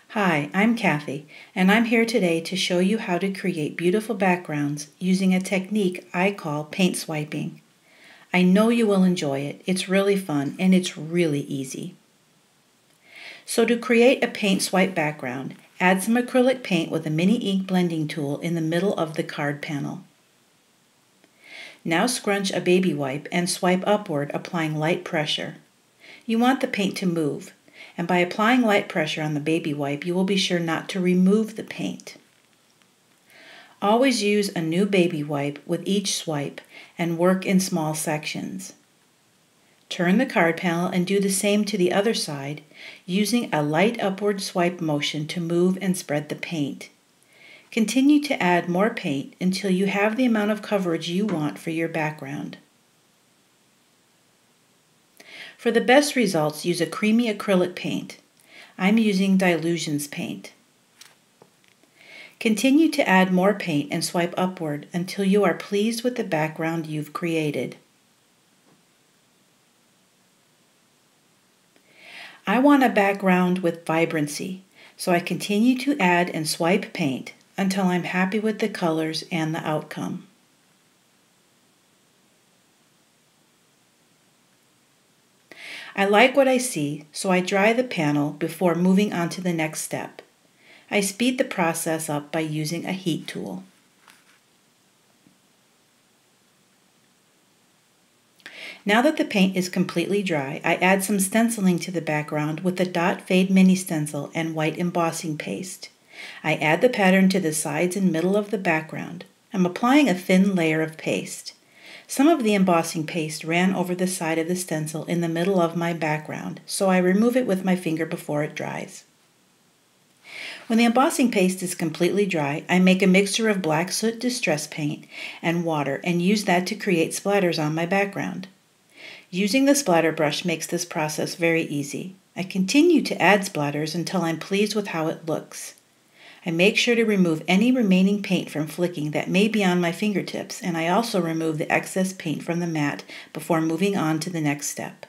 Hi, I'm Cathie, and I'm here today to show you how to create beautiful backgrounds using a technique I call paint swiping. I know you will enjoy it. It's really fun and it's really easy. So to create a paint swipe background, add some acrylic paint with a mini ink blending tool in the middle of the card panel. Now scrunch a baby wipe and swipe upward, applying light pressure. You want the paint to move, and by applying light pressure on the baby wipe, you will be sure not to remove the paint. Always use a new baby wipe with each swipe and work in small sections. Turn the card panel and do the same to the other side, using a light upward swipe motion to move and spread the paint. Continue to add more paint until you have the amount of coverage you want for your background. For the best results, use a creamy acrylic paint. I'm using Dilutions paint. Continue to add more paint and swipe upward until you are pleased with the background you've created. I want a background with vibrancy, so I continue to add and swipe paint until I'm happy with the colors and the outcome. I like what I see, so I dry the panel before moving on to the next step. I speed the process up by using a heat tool. Now that the paint is completely dry, I add some stenciling to the background with the Dot Fade Mini Stencil and white embossing paste. I add the pattern to the sides and middle of the background. I'm applying a thin layer of paste. Some of the embossing paste ran over the side of the stencil in the middle of my background, so I remove it with my finger before it dries. When the embossing paste is completely dry, I make a mixture of black soot distress paint and water and use that to create splatters on my background. Using the splatter brush makes this process very easy. I continue to add splatters until I'm pleased with how it looks. I make sure to remove any remaining paint from flicking that may be on my fingertips, and I also remove the excess paint from the mat before moving on to the next step.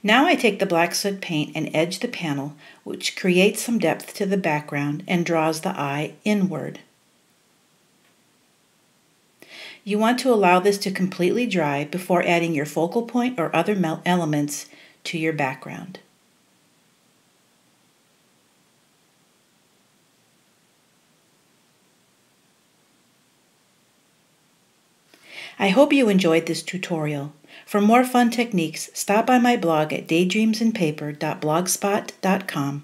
Now I take the black soot paint and edge the panel, which creates some depth to the background and draws the eye inward. You want to allow this to completely dry before adding your focal point or other elements to your background. I hope you enjoyed this tutorial. For more fun techniques, stop by my blog at daydreamsandpaper.blogspot.com.